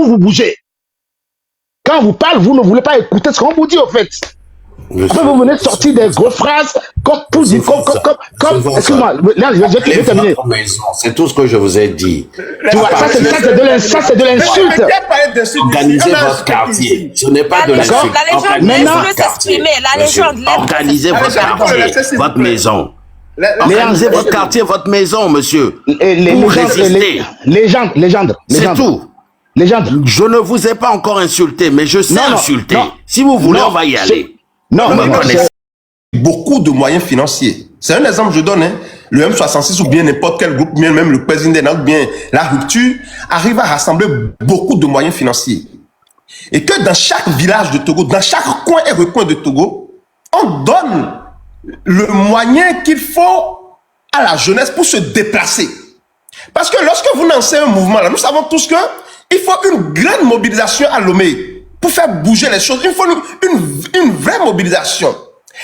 vous bougez. Quand on vous parle, vous ne voulez pas écouter ce qu'on vous dit, au fait. Après, vous venez sortir des grosses phrases comme pour dire, excuse-moi, là, je vais terminer. C'est tout ce que je vous ai dit. Tu vois, ça, c'est de l'insulte. Organisez votre quartier. Ce n'est pas de l'insulte. Organisez votre quartier, votre maison. Organisez votre quartier, votre maison, monsieur. Pour résister. Légende. C'est tout. Je ne vous ai pas encore insulté, mais je sais insulter. Si vous voulez, on va y aller. Non, beaucoup de moyens financiers. C'est un exemple que je donne. Hein. Le M66 ou bien n'importe quel groupe, même le président ou bien la rupture, arrive à rassembler beaucoup de moyens financiers. Et que dans chaque village de Togo, dans chaque coin et recoin de Togo, on donne le moyen qu'il faut à la jeunesse pour se déplacer. Parce que lorsque vous lancez un mouvement, là, nous savons tous qu'il faut une grande mobilisation à Lomé. Pour faire bouger les choses, il faut une vraie mobilisation.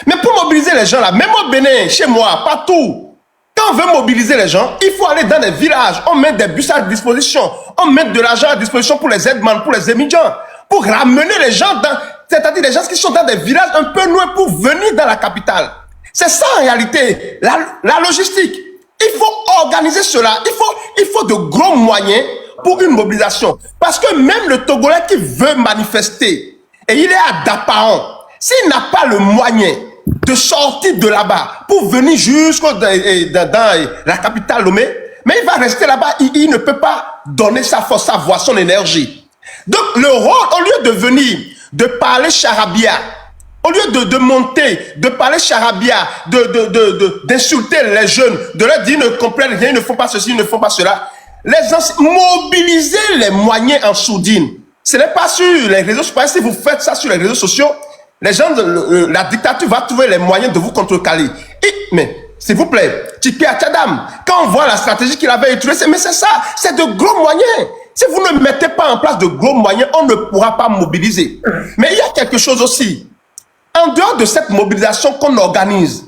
Mais pour mobiliser les gens là, même au Bénin, chez moi, partout, quand on veut mobiliser les gens, il faut aller dans les villages, on met des bus à disposition, on met de l'argent à disposition pour les aides-man, pour les émigrants, pour ramener les gens c'est-à-dire les gens qui sont dans des villages un peu loin pour venir dans la capitale. C'est ça en réalité, la logistique. Il faut organiser cela, il faut de gros moyens pour une mobilisation. Parce que même le Togolais qui veut manifester, et il est à Dapaon, s'il n'a pas le moyen de sortir de là-bas pour venir jusqu'au dans la capitale Lomé, mais il va rester là-bas, il ne peut pas donner sa force, sa voix, son énergie. Donc le rôle, au lieu de venir, de parler charabia, au lieu de monter, de parler charabia, d'insulter les jeunes, de leur dire ils ne comprennent rien, ils ne font pas ceci, ils ne font pas cela, mobiliser les moyens en sourdine. Ce n'est pas sur les réseaux sociaux. Si vous faites ça sur les réseaux sociaux, les gens, la dictature va trouver les moyens de vous contrecarrer. Mais, s'il vous plaît, Tchiki Atchadam, quand on voit la stratégie qu'il avait utilisée, mais c'est ça, c'est de gros moyens. Si vous ne mettez pas en place de gros moyens, on ne pourra pas mobiliser. Mais il y a quelque chose aussi. En dehors de cette mobilisation qu'on organise,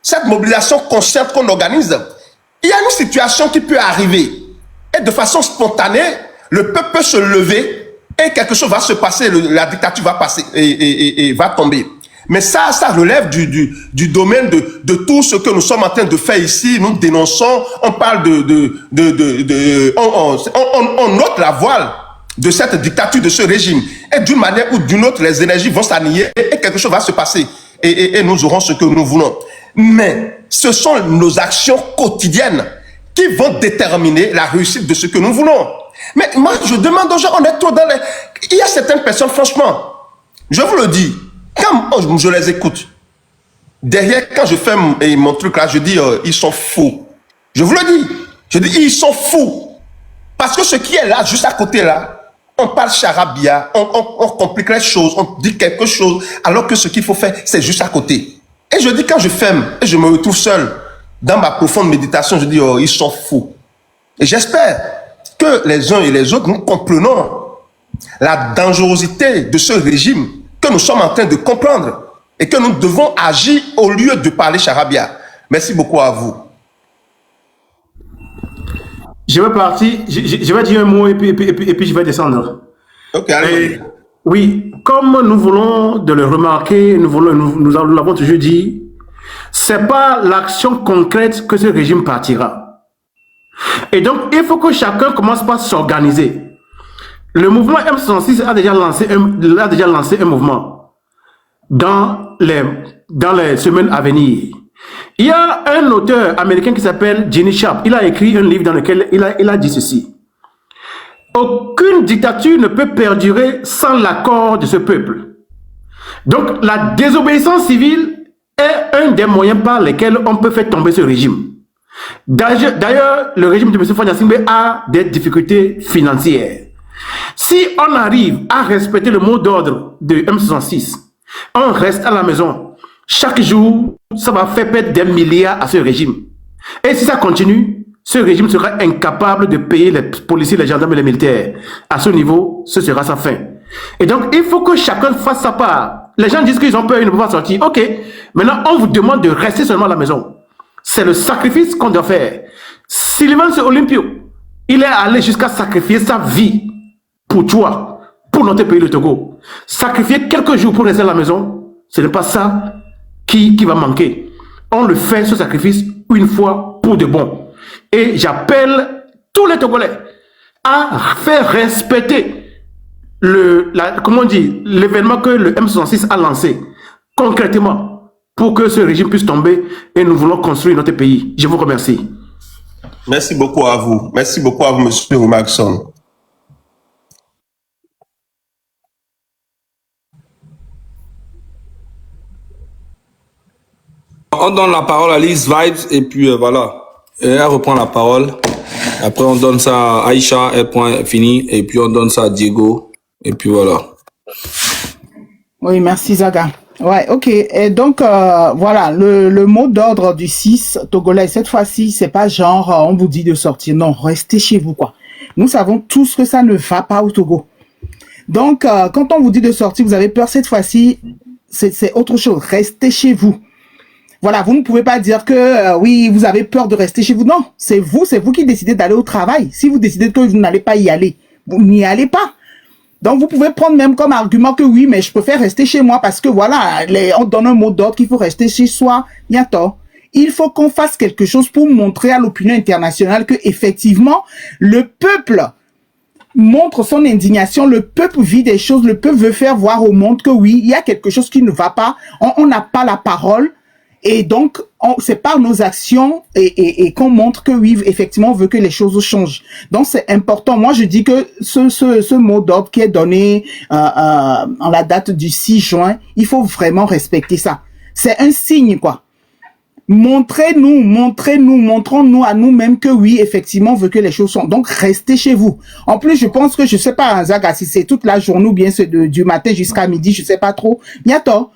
cette mobilisation consciente qu'on organise, il y a une situation qui peut arriver. Et de façon spontanée, le peuple peut se lever et quelque chose va se passer, la dictature va passer et va tomber. Mais ça relève du domaine de tout ce que nous sommes en train de faire ici. Nous dénonçons, on parle on ôte la voile de cette dictature, de ce régime. Et d'une manière ou d'une autre, les énergies vont s'annihiler et quelque chose va se passer. Et nous aurons ce que nous voulons. Mais ce sont nos actions quotidiennes qui vont déterminer la réussite de ce que nous voulons. Mais moi, je demande aux gens, on est trop dans les... Il y a certaines personnes, franchement, je vous le dis, quand je les écoute, derrière, quand je fais mon truc là, je dis, ils sont fous. Je vous le dis. Je dis, ils sont fous. Parce que ce qui est là, juste à côté là, on parle charabia, on complique les choses, on dit quelque chose, alors que ce qu'il faut faire, c'est juste à côté. Et je dis, quand je ferme, et je me retrouve seul, dans ma profonde méditation, je dis, oh, ils sont fous. Et j'espère que les uns et les autres, nous comprenons la dangerosité de ce régime que nous sommes en train de comprendre et que nous devons agir au lieu de parler charabia. Merci beaucoup à vous. Je vais partir, je vais dire un mot et puis je vais descendre. Ok, allez. Oui, comme nous voulons de le remarquer, nous l'avons toujours dit, c'est pas l'action concrète que ce régime partira. Et donc, il faut que chacun commence par s'organiser. Le mouvement M66 a déjà lancé un mouvement dans les semaines à venir. Il y a un auteur américain qui s'appelle Jenny Sharp. Il a écrit un livre dans lequel il a dit ceci. Aucune dictature ne peut perdurer sans l'accord de ce peuple. Donc, la désobéissance civile est un des moyens par lesquels on peut faire tomber ce régime. D'ailleurs, le régime de M. Fagnasimbe a des difficultés financières. Si on arrive à respecter le mot d'ordre de M66, on reste à la maison. Chaque jour, ça va faire perdre des milliards à ce régime. Et si ça continue, ce régime sera incapable de payer les policiers, les gendarmes et les militaires. À ce niveau, ce sera sa fin. Et donc, il faut que chacun fasse sa part. Les gens disent qu'ils ont peur, ils ne peuvent pas sortir. Ok, maintenant, on vous demande de rester seulement à la maison. C'est le sacrifice qu'on doit faire. Sylvain Olympio, il est allé jusqu'à sacrifier sa vie pour toi, pour notre pays, le Togo. Sacrifier quelques jours pour rester à la maison, ce n'est pas ça qui va manquer. On le fait, ce sacrifice, une fois pour de bon. Et j'appelle tous les Togolais à faire respecter l'événement que le M66 a lancé concrètement pour que ce régime puisse tomber et nous voulons construire notre pays. Je vous remercie. Merci beaucoup à vous. Merci beaucoup à vous, monsieur Maxon. On donne la parole à Liz Vibes et puis voilà. Et elle reprend la parole. Après, on donne ça à Aïcha, elle point fini. Et puis, on donne ça à Diego. Et puis, voilà. Oui, merci Zaga. Ouais, ok. Et donc, voilà, le mot d'ordre du 6 togolais, cette fois-ci, c'est pas genre, on vous dit de sortir. Non, restez chez vous, quoi. Nous savons tous que ça ne va pas au Togo. Donc, quand on vous dit de sortir, vous avez peur cette fois-ci, c'est autre chose. Restez chez vous. Voilà, vous ne pouvez pas dire que, oui, vous avez peur de rester chez vous. Non, c'est vous qui décidez d'aller au travail. Si vous décidez que vous n'allez pas y aller, vous n'y allez pas. Donc, vous pouvez prendre même comme argument que oui, mais je préfère rester chez moi parce que voilà, on donne un mot d'ordre qu'il faut rester chez soi. Bientôt. Il faut qu'on fasse quelque chose pour montrer à l'opinion internationale que effectivement, le peuple montre son indignation, le peuple vit des choses, le peuple veut faire voir au monde que oui, il y a quelque chose qui ne va pas, on n'a pas la parole. Et donc, c'est par nos actions et qu'on montre que oui, effectivement, on veut que les choses changent. Donc, c'est important. Moi, je dis que ce mot d'ordre qui est donné en la date du 6 juin, il faut vraiment respecter ça. C'est un signe, quoi. Montrons-nous à nous-mêmes que oui, effectivement, on veut que les choses changent. Donc, restez chez vous. En plus, je pense que, je sais pas, Zaga, si c'est toute la journée ou bien c'est du matin jusqu'à midi, je sais pas trop. Bientôt.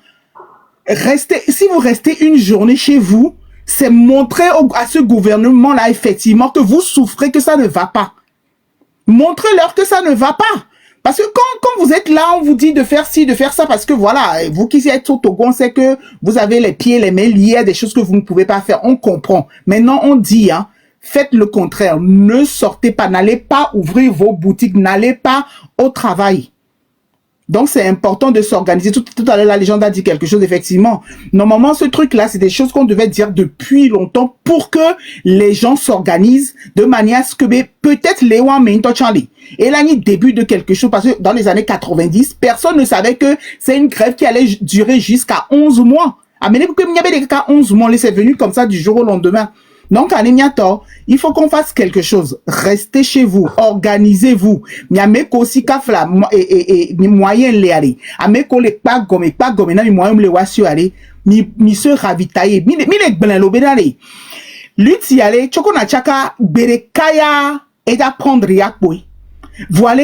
Si vous restez une journée chez vous, c'est montrer à ce gouvernement-là, effectivement, que vous souffrez, que ça ne va pas. Montrez-leur que ça ne va pas. Parce que quand vous êtes là, on vous dit de faire ci, de faire ça, parce que voilà, vous qui êtes au Togo, on sait que vous avez les pieds, les mains liés à des choses que vous ne pouvez pas faire. On comprend. Maintenant, on dit, faites le contraire. Ne sortez pas, n'allez pas ouvrir vos boutiques, n'allez pas au travail. Donc, c'est important de s'organiser. Tout à l'heure, la légende a dit quelque chose, effectivement. Normalement, ce truc-là, c'est des choses qu'on devait dire depuis longtemps pour que les gens s'organisent de manière à ce que peut-être les gens et là, il début de quelque chose parce que dans les années 90, personne ne savait que c'est une grève qui allait durer jusqu'à 11 mois. Amenez que il y avait des cas 11 mois, c'est venu comme ça du jour au lendemain. Donc, il faut qu'on fasse quelque chose. Restez chez vous. Organisez-vous. Miameko aussi kafla et moyen les aller. Ameko les pas gomme na mi moyen les wasio aller. Mi se ravitailler. Mi les blanc l'obédale. Lutti aller. Choko na chaka berekaya et d'apprendre ya boy. Voilà.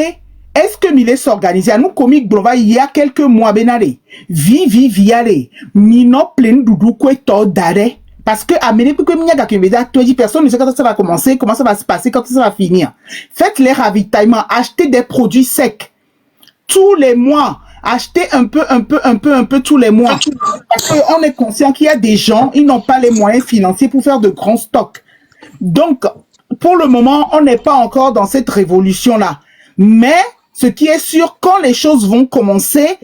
Est-ce que Milé s'organise à nous comique blova il y a quelques mois benale. Vi aller. Mino plein doudou kwe to dare. Parce que personne ne sait quand ça va commencer, comment ça va se passer, quand ça va finir. Faites les ravitaillements, achetez des produits secs. Tous les mois, achetez un peu tous les mois. Parce qu'on est conscient qu'il y a des gens, ils n'ont pas les moyens financiers pour faire de grands stocks. Donc, pour le moment, on n'est pas encore dans cette révolution-là. Mais, ce qui est sûr, quand les choses vont commencer,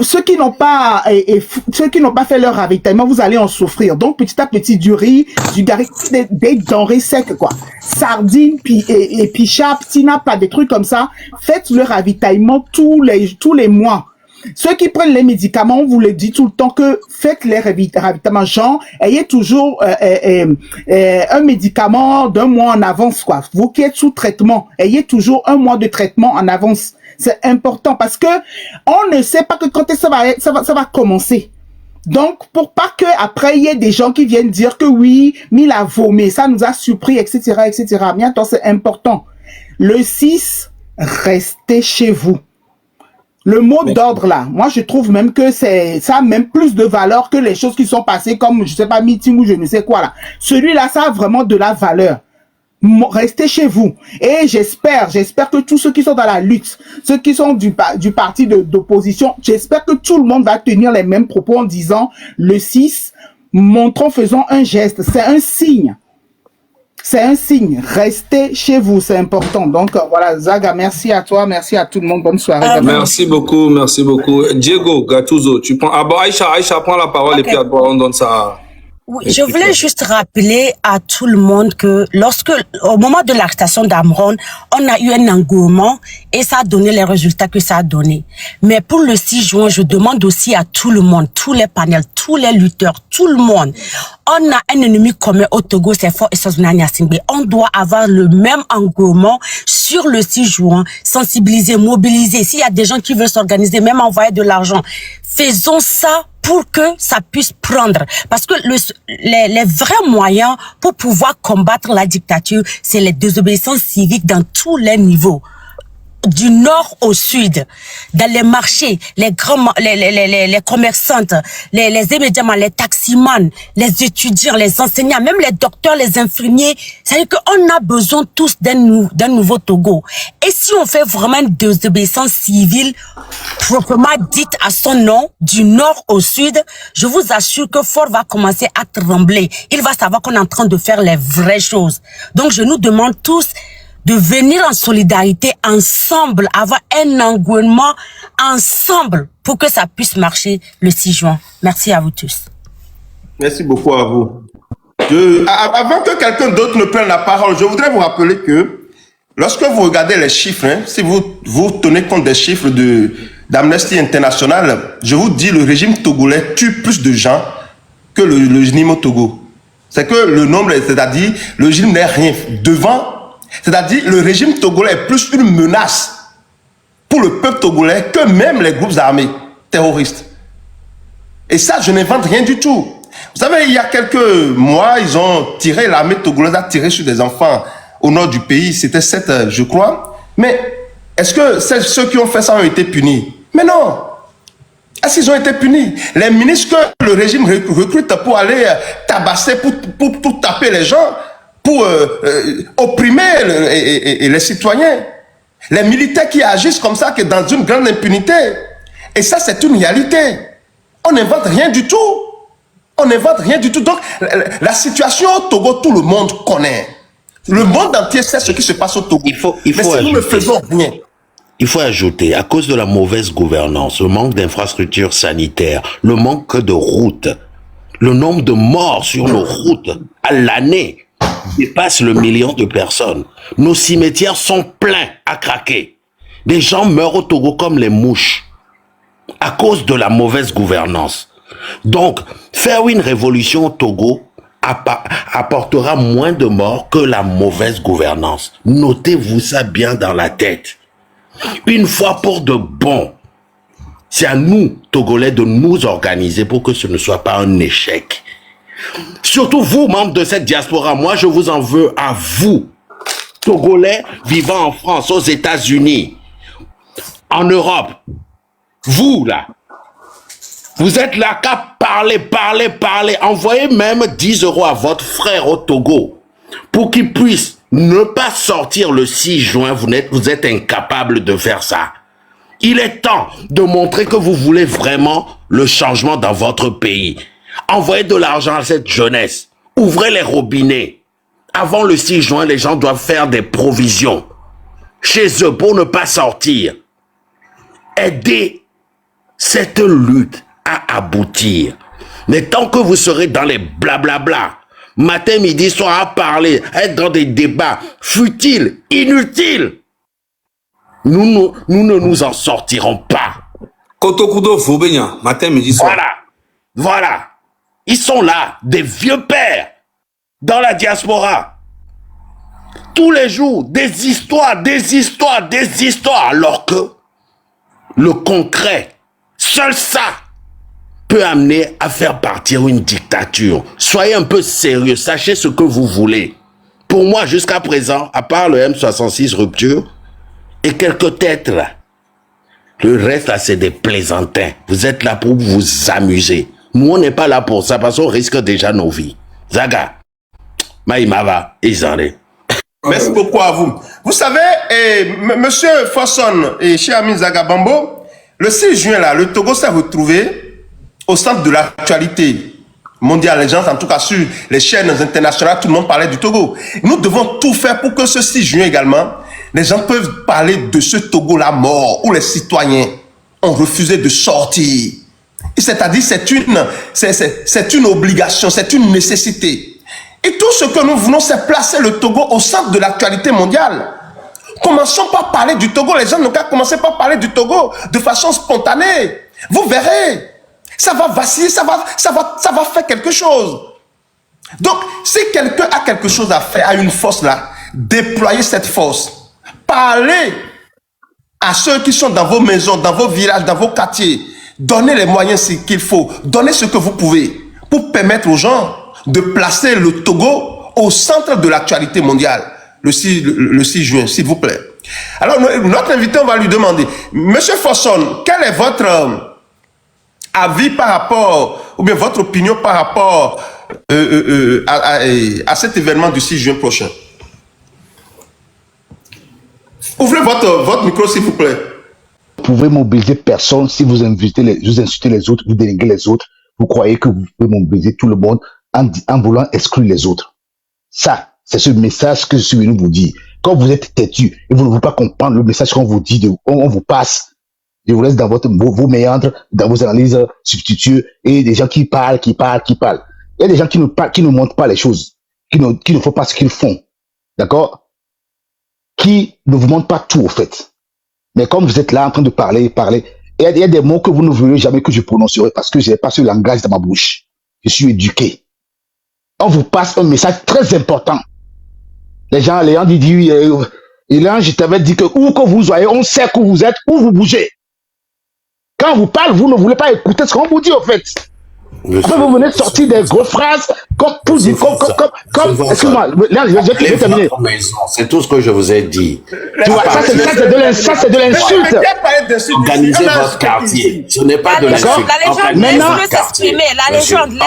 ceux qui n'ont pas fait leur ravitaillement, vous allez en souffrir. Donc petit à petit, du riz, du gari, des denrées secs, quoi. Sardines, et pichap, tinapa, des trucs comme ça. Faites le ravitaillement tous les mois. Ceux qui prennent les médicaments, on vous le dit tout le temps que faites les ravitaillements. Genre, ayez toujours un médicament d'un mois en avance, quoi. Vous qui êtes sous traitement, ayez toujours un mois de traitement en avance. C'est important parce que on ne sait pas que quand ça va commencer. Donc, pour pas que après il y ait des gens qui viennent dire que oui, mais il a vomi, ça nous a surpris, etc., etc. Bientôt, c'est important. Le 6, restez chez vous. Le mot d'ordre là, moi je trouve même que ça a même plus de valeur que les choses qui sont passées comme, je sais pas, meeting ou je ne sais quoi là. Celui-là, ça a vraiment de la valeur. Restez chez vous. Et j'espère que tous ceux qui sont dans la lutte, ceux qui sont du parti d'opposition, j'espère que tout le monde va tenir les mêmes propos en disant le 6, faisons un geste. C'est un signe. C'est un signe. Restez chez vous, c'est important. Donc voilà, Zaga, merci à toi, merci à tout le monde. Bonne soirée. Merci beaucoup, merci beaucoup. Diego Gattuso, tu prends. Ah bon, Aïcha prend la parole et puis après on donne ça. Oui, je voulais juste rappeler à tout le monde que au moment de l'arrestation d'Amron, on a eu un engouement et ça a donné les résultats que ça a donné. Mais pour le 6 juin, je demande aussi à tout le monde, tous les panels, tous les lutteurs, tout le monde. On a un ennemi commun au Togo, c'est Fort Eswatini Gnassingbé. On doit avoir le même engouement sur le 6 juin, sensibiliser, mobiliser. S'il y a des gens qui veulent s'organiser, même envoyer de l'argent, faisons ça pour que ça puisse prendre. Parce que les vrais moyens pour pouvoir combattre la dictature, c'est les désobéissances civiques dans tous les niveaux. Du nord au sud, dans les marchés, les commerçantes, les immédiatement, les taximans, les étudiants, les enseignants, même les docteurs, les infirmiers. C'est-à-dire qu'on a besoin tous d'un nouveau Togo. Et si on fait vraiment une désobéissance civile, proprement dite à son nom, du nord au sud, je vous assure que Fort va commencer à trembler. Il va savoir qu'on est en train de faire les vraies choses. Donc je nous demande tous de venir en solidarité ensemble, avoir un engouement ensemble pour que ça puisse marcher le 6 juin. Merci à vous tous. Merci beaucoup à vous. Avant que quelqu'un d'autre ne prenne la parole, je voudrais vous rappeler que lorsque vous regardez les chiffres, si vous tenez compte des chiffres d'Amnesty International, je vous dis, le régime togolais tue plus de gens que le régime au Togo. C'est que le nombre, c'est-à-dire le régime n'est rien devant. C'est-à-dire le régime togolais est plus une menace pour le peuple togolais que même les groupes armés terroristes. Et ça, je n'invente rien du tout. Vous savez, il y a quelques mois, ils ont tiré, l'armée togolaise a tiré sur des enfants au nord du pays. C'était 7, je crois. Mais est-ce que ceux qui ont fait ça ont été punis? Mais non. Est-ce qu'ils ont été punis? Les ministres que le régime recrute pour aller tabasser, pour taper les gens, pour opprimer les citoyens. Les militaires qui agissent comme ça, que dans une grande impunité. Et ça, c'est une réalité. On n'invente rien du tout. On n'invente rien du tout. Donc, la situation au Togo, tout le monde connaît. Le monde entier sait ce qui se passe au Togo. Mais si nous ne faisons rien. Il faut ajouter, à cause de la mauvaise gouvernance, le manque d'infrastructures sanitaires, le manque de routes, le nombre de morts sur nos routes à l'année dépasse le million de personnes. Nos cimetières sont pleins à craquer. Des gens meurent au Togo comme les mouches à cause de la mauvaise gouvernance. Donc, faire une révolution au Togo apportera moins de morts que la mauvaise gouvernance. Notez-vous ça bien dans la tête. Une fois pour de bon, c'est à nous, Togolais, de nous organiser pour que ce ne soit pas un échec. Surtout vous, membres de cette diaspora, moi je vous en veux à vous, Togolais vivant en France, aux États-Unis, en Europe. Vous là, vous êtes là qu'à parler. Envoyez même 10 € à votre frère au Togo pour qu'il puisse ne pas sortir le 6 juin. Vous êtes incapable de faire ça. Il est temps de montrer que vous voulez vraiment le changement dans votre pays. Envoyez de l'argent à cette jeunesse. Ouvrez les robinets. Avant le 6 juin, les gens doivent faire des provisions chez eux pour ne pas sortir. Aidez cette lutte à aboutir. Mais tant que vous serez dans les blablabla, matin, midi, soir à parler, à être dans des débats futiles, inutiles, nous ne nous en sortirons pas. Kotokudo Foubenya, matin, midi, soir. Voilà. Ils sont là, des vieux pères, dans la diaspora. Tous les jours, des histoires, alors que le concret, seul ça, peut amener à faire partir une dictature. Soyez un peu sérieux, sachez ce que vous voulez. Pour moi, jusqu'à présent, à part le M66 rupture et quelques têtes là, le reste là, c'est des plaisantins. Vous êtes là pour vous amuser. Nous, on n'est pas là pour ça parce qu'on risque déjà nos vies. Zaga, Maïmava, Izaré. Merci beaucoup à vous. Vous savez, monsieur Fosson et cher ami Zaga Bambo, le 6 juin, là, le Togo s'est retrouvé au centre de l'actualité. mondiale, les gens, en tout cas sur les chaînes internationales, tout le monde parlait du Togo. Nous devons tout faire pour que ce 6 juin également, les gens peuvent parler de ce Togo-là mort, où les citoyens ont refusé de sortir. C'est-à-dire, c'est une obligation, c'est une nécessité. Et tout ce que nous voulons, c'est placer le Togo au centre de l'actualité mondiale. Commençons par parler du Togo. Les gens n'ont qu'à commencer par parler du Togo de façon spontanée. Vous verrez, ça va vaciller, ça va faire quelque chose. Donc, si quelqu'un a quelque chose à faire, a une force là, déployez cette force. Parlez à ceux qui sont dans vos maisons, dans vos villages, dans vos quartiers. Donnez les moyens qu'il faut. Donnez ce que vous pouvez pour permettre aux gens de placer le Togo au centre de l'actualité mondiale. Le 6 juin, s'il vous plaît. Alors, notre invité, on va lui demander, Monsieur Fosson, quel est votre avis par rapport, ou bien votre opinion par rapport à cet événement du 6 juin prochain? Ouvrez votre micro, s'il vous plaît. Vous pouvez mobiliser personne si vous insultez les autres, vous dénigrez les autres. Vous croyez que vous pouvez mobiliser tout le monde en voulant exclure les autres. Ça, c'est ce message que je suis venu vous dire. Quand vous êtes têtu et vous ne voulez pas comprendre le message qu'on vous dit, on vous passe, je vous laisse dans vos méandres, dans vos analyses substituées et des gens qui parlent. Il y a des gens qui ne montrent pas les choses, qui ne font pas ce qu'ils font. D'accord? Qui ne vous montrent pas tout, au fait. Mais comme vous êtes là en train de parler, il y a des mots que vous ne voulez jamais que je prononcerai parce que je n'ai pas ce langage dans ma bouche. Je suis éduqué. On vous passe un message très important. Les gens disent, je t'avais dit que où que vous soyez, on sait que vous êtes, où vous bougez. Quand on vous parle, vous ne voulez pas écouter ce qu'on vous dit, au fait. Après, vous venez sortir des grosses phrases comme excuse-moi, là, je vais terminer. C'est tout ce que je vous ai dit. Tu vois, ça, c'est de l'insulte. Organisez votre quartier. Ce n'est pas de l'insulte.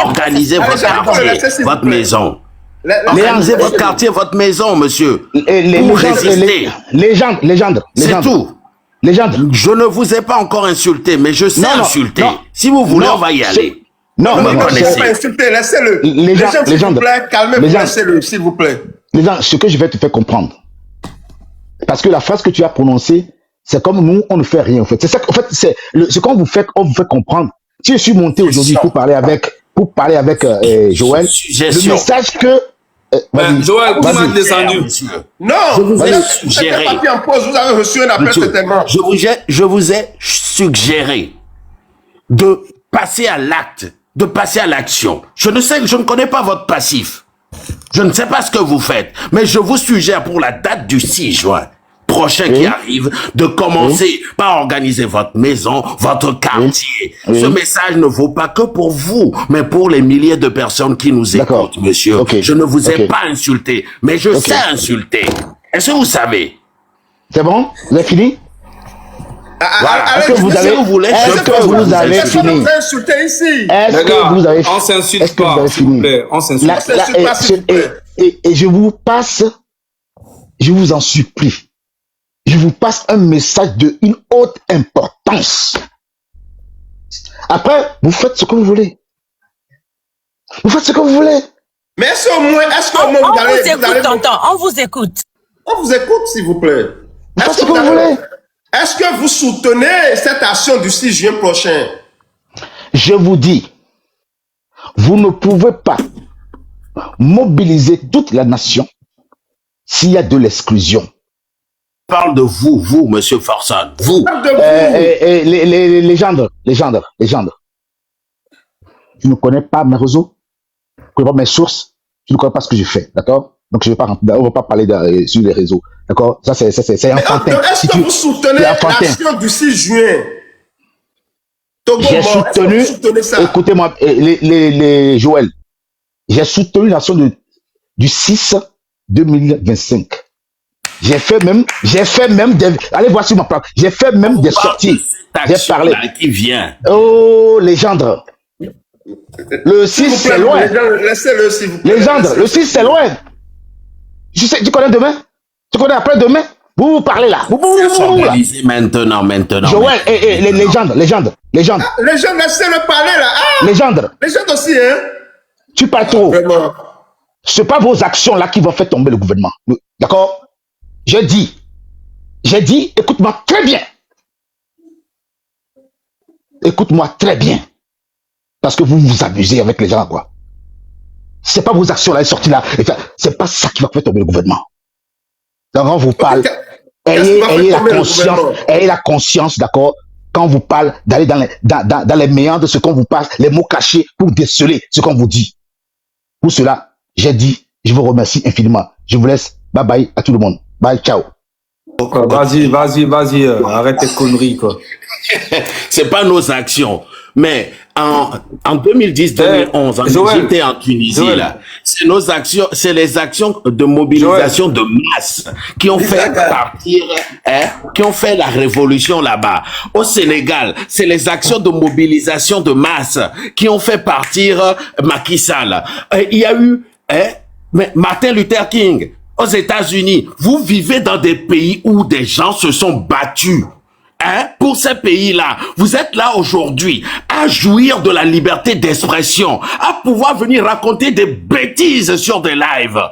Organisez votre quartier, votre maison. Organisez votre quartier, votre maison, monsieur. Pour résister. Légende. C'est tout. Légende. Je ne vous ai pas encore insulté, mais je sais insulter. Si vous voulez, on va y aller. Non, pas insulter, laissez-le. S'il vous plaît, calmez-vous, laissez-le, s'il vous plaît. Les gens, ce que je vais te faire comprendre. Parce que la phrase que tu as prononcée, c'est comme nous, on ne fait rien, en fait. C'est ça, en fait, ce qu'on vous fait, on vous fait comprendre. Si je suis monté aujourd'hui pour parler avec Joël, le message que Joël, vous m'avez descendu. Non, vous êtes parti en pause, vous avez reçu un appel certainement. Je vous ai suggéré de passer à l'acte, de passer à l'action. Je ne connais pas votre passif. Je ne sais pas ce que vous faites, mais je vous suggère pour la date du 6 juin prochain qui arrive, de commencer par organiser votre maison, votre quartier. Ce message ne vaut pas que pour vous, mais pour les milliers de personnes qui nous écoutent, monsieur. Je ne vous ai pas insulté, mais je sais insulter. Est-ce que vous savez? C'est bon? Vous avez fini? Voilà. Est-ce que vous avez fini? Est-ce que vous avez fini? On s'insulte pas, s'il vous plaît. On s'insulte pas. Et je vous passe, je vous en supplie, je vous passe un message de une haute importance. Après, vous faites ce que vous voulez. Vous faites ce que vous voulez. Mais est-ce qu'au moins vous allez... On vous écoute, tonton, on vous écoute. On vous écoute, s'il vous plaît. Vous faites ce que vous voulez. Est-ce que vous soutenez cette action du 6 juin prochain? Je vous dis, vous ne pouvez pas mobiliser toute la nation s'il y a de l'exclusion. Parle de vous, monsieur Forson. Vous. Légende. Tu ne connais pas mes réseaux, tu ne connais pas mes sources, tu ne connais pas ce que je fais, d'accord? Donc, on ne va pas parler sur les réseaux. D'accord? Ça, c'est enfantin. Est-ce que vous soutenez l'action du 6 juin? J'ai soutenu, écoutez-moi, les Joël, j'ai soutenu l'action du 6 2025. J'ai fait même des, allez voir sur ma plaque, j'ai fait même des sorties. J'ai parlé. Qui vient? Oh, légende. Le 6, c'est loin. Laissez-le, s'il vous plaît. Légende, le 6, c'est loin. Tu connais demain? Tu connais après-demain? Vous parlez là. Maintenant. Joël, légende. Légende, laissez-le parler là. Légende Légende aussi, hein? Tu parles trop. Vraiment. C'est pas vos actions là qui vont faire tomber le gouvernement. D'accord? J'ai dit, écoute-moi très bien. Écoute-moi très bien. Parce que vous vous abusez avec les gens, quoi. C'est pas vos actions là, sorties là. C'est pas ça qui va faire tomber le gouvernement. Donc, on vous parle. Ayez la conscience, d'accord? Quand on vous parle, d'aller dans les méandres de ce qu'on vous passe, les mots cachés pour déceler ce qu'on vous dit. Pour cela, j'ai dit, je vous remercie infiniment. Je vous laisse. Bye bye à tout le monde. Bye, ciao. Vas-y, arrête tes conneries, quoi. C'est pas nos actions. Mais en 2010-2011, j'étais en Tunisie, là. C'est nos actions, c'est les actions de mobilisation de masse qui ont fait partir, qui ont fait la révolution là-bas. Au Sénégal, c'est les actions de mobilisation de masse qui ont fait partir Macky Sall. Il y a eu, Martin Luther King. Aux États-Unis, vous vivez dans des pays où des gens se sont battus. Pour ces pays-là, vous êtes là aujourd'hui à jouir de la liberté d'expression, à pouvoir venir raconter des bêtises sur des lives.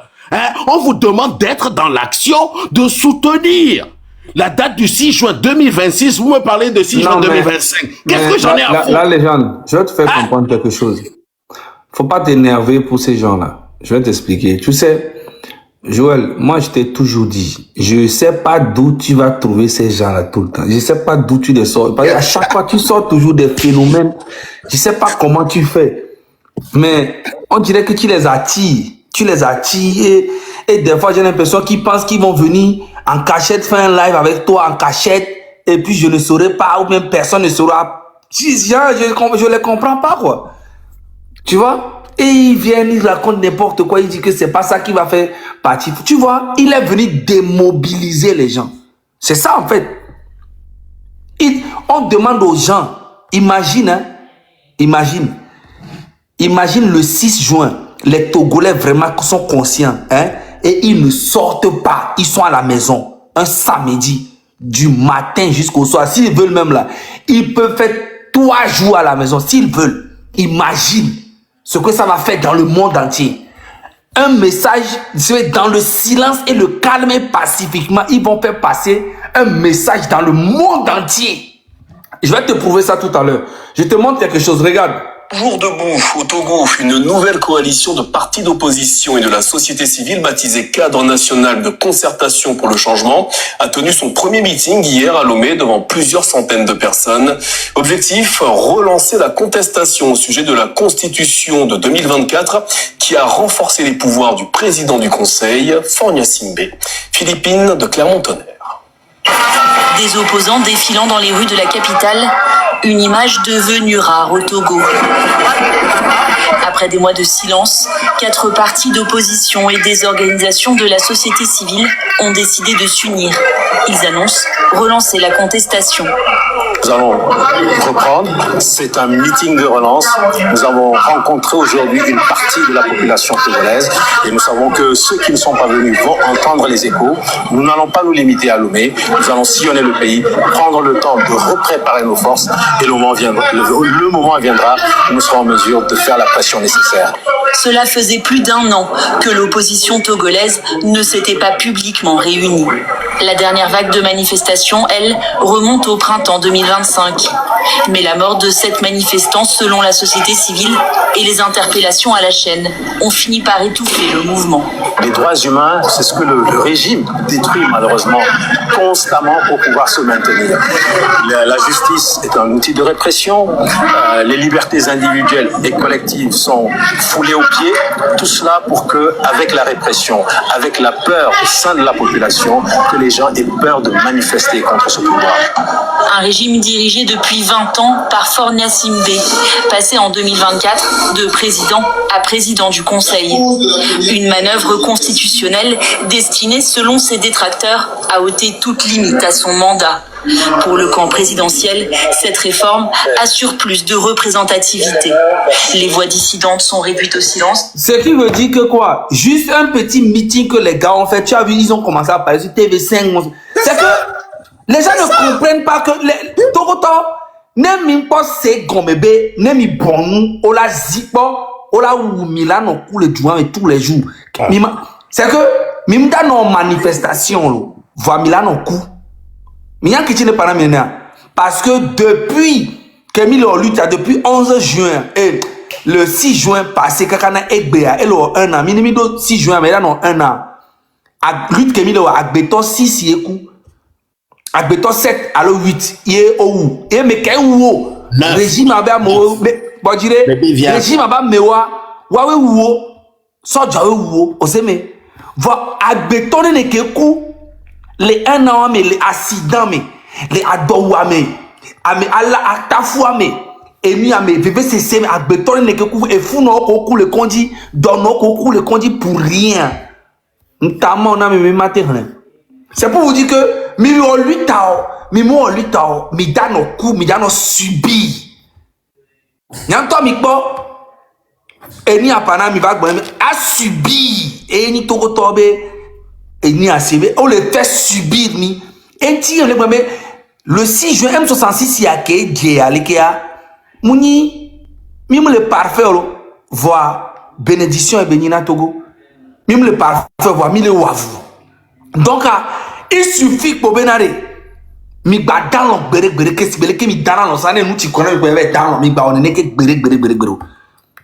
On vous demande d'être dans l'action, de soutenir. La date du 6 juin 2026, vous me parlez de 6 juin 2025. Qu'est-ce que j'en ai à foutre? La légende, je vais te faire comprendre quelque chose. Faut pas t'énerver pour ces gens-là. Je vais t'expliquer. Tu sais, Joël, moi je t'ai toujours dit, je sais pas d'où tu vas trouver ces gens-là tout le temps. Je sais pas d'où tu les sors. Parce qu'à chaque fois tu sors toujours des phénomènes. Je sais pas comment tu fais. Mais on dirait que tu les attires. Tu les attires et des fois j'ai l'impression qu'ils pensent qu'ils vont venir en cachette faire un live avec toi en cachette et puis je ne saurais pas ou même personne ne saura. Je les comprends pas, quoi. Tu vois? Et ils viennent, ils racontent n'importe quoi, ils disent que c'est pas ça qui va faire partie. Tu vois, il est venu démobiliser les gens. C'est ça en fait. On demande aux gens, imagine le 6 juin, les Togolais vraiment sont conscients, et ils ne sortent pas, ils sont à la maison, un samedi, du matin jusqu'au soir. S'ils veulent même là, ils peuvent faire 3 jours à la maison, s'ils veulent. Imagine ce que ça va faire dans le monde entier. Un message, dans le silence et le calme et pacifiquement, ils vont faire passer un message dans le monde entier. Je vais te prouver ça tout à l'heure. Je te montre quelque chose, regarde. Jour debout au Togo, une nouvelle coalition de partis d'opposition et de la société civile baptisée Cadre national de concertation pour le changement a tenu son premier meeting hier à Lomé devant plusieurs centaines de personnes. Objectif, relancer la contestation au sujet de la constitution de 2024 qui a renforcé les pouvoirs du président du Conseil, Fornia Simbe. Philippine de Clermont-Tonnerre. Des opposants défilant dans les rues de la capitale, une image devenue rare au Togo. Après des mois de silence, 4 partis d'opposition et des organisations de la société civile ont décidé de s'unir. Ils annoncent relancer la contestation. Nous allons reprendre. C'est un meeting de relance. Nous avons rencontré aujourd'hui une partie de la population togolaise et nous savons que ceux qui ne sont pas venus vont entendre les échos. Nous n'allons pas nous limiter à Lomé. Nous allons sillonner le pays, prendre le temps de repréparer nos forces et le moment viendra où nous serons en mesure de faire la pression nécessaire. Cela faisait plus d'1 an que l'opposition togolaise ne s'était pas publiquement réunie. La dernière vague de manifestations, elle, remonte au printemps 2025. Mais la mort de 7 manifestants selon la société civile et les interpellations à la chaîne ont fini par étouffer le mouvement. Les droits humains, c'est ce que le régime détruit malheureusement constamment pour pouvoir se maintenir. La justice est un outil de répression, les libertés individuelles et collectives sont foulées aux pieds, tout cela pour que, avec la répression, avec la peur au sein de la population, que les gens aient peur de manifester contre ce pouvoir. Un régime dirigé depuis 20 ans par Fornia Simbe, passé en 2024 de président à président du Conseil. Une manœuvre constitutionnelle destinée, selon ses détracteurs, à ôter toute limite à son mandat. Pour le camp présidentiel, cette réforme assure plus de représentativité. Les voix dissidentes sont réduites au silence. Ce qui veut dire que quoi? Juste un petit meeting que les gars ont fait. Tu as vu, ils ont commencé à parler sur TV5. C'est que les gens ne comprennent pas que Togoto, même pas c'est gombebe, même bon, ou la zipo, là où Milan on coule tous les jours. C'est que même dans nos manifestations, voit Milan on coup. Mais il qui n'est pas là parce que depuis que Milan lutte depuis 11 juin et le 6 juin passé, Kakana Egbea, elle a un an, minimum 6 juin, mais là non un an. A lutte que Milan a béton 6 yekou. A béton 7 alors 8 yé ou et mais qu'est où régime a mo bon dire régime a mewa wawe ou so jawe ou oseme va a béton ne que coup les un an mais les accidents mais les adowa mais ame ala atafua mais et mi ame VVCC a béton ne que coup et fou no ko coup le condi donne no ko coup le condi pour rien notamment on a même matin. C'est pour vous dire que mi on lui tao mi mo lui tao mi dano coup mi dano subi nyanto mi po eni apana mi va gbo a subi eni to tobe eni asebe on le fait subir mi enti le gbo le 6 juin M66 ya ke die alekea muni mime le parfait voir bénédiction et bénina Togo mime le parfait voir mi le wavu donc il suffit pour benare mi gba dans gbere que sibele que mi dans lo sane nu ti kono mi dans mi gba on ne que gbere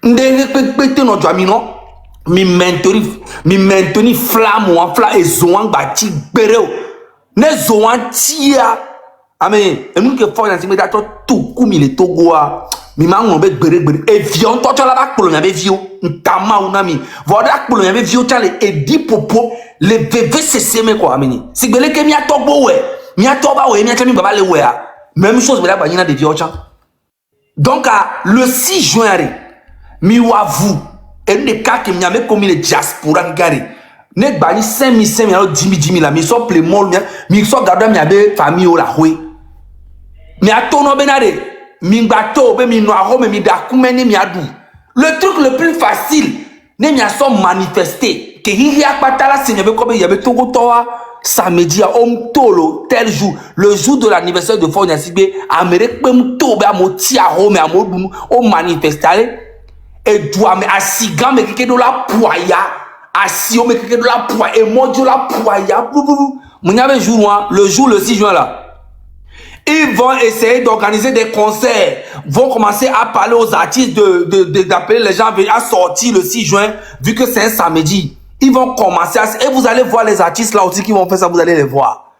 ndé pété no jwa mi no mi maintenir flamme ou flamme et zoan gba ti gbere o ne zoan tia amen e nu ke fo na ti me da to tout ku mi le Togo a mi ma ngombe gbere e vion to la ba kpolo nya be vio ntama una mi voda kpolo nya be vio tale e di popo le VVCC me quoi ameni si gbele ke mi atogbo we mi atoba we mi atami baba le we a même chose be la ba nyina de vio chan donc le 6 juin mi wa vous et ne ka ke mi ame comme le diaspora ngari ne gba ni 5 000 10 000 la mi so ple mol mi so gado mi abe famille o la we mi atono benare mi gbato be mi no arome mi da kumeni mi adu le truc le plus facile ne mi aso manifester que il y a pas la signe comme il y avait Togo toa samedi à Omtolo tel jour le jour de l'anniversaire de Fonya Sibé Amérique pem to be amoti a home amodunu o manifester et doit mais asigan mais que de la poya asio mais que de la poya et modio la poya mon jour le jour le 6 juin là. Ils vont essayer d'organiser des concerts, vont commencer à parler aux artistes d'appeler les gens à sortir le 6 juin, vu que c'est un samedi. Ils vont commencer et vous allez voir les artistes là aussi qui vont faire ça, vous allez les voir.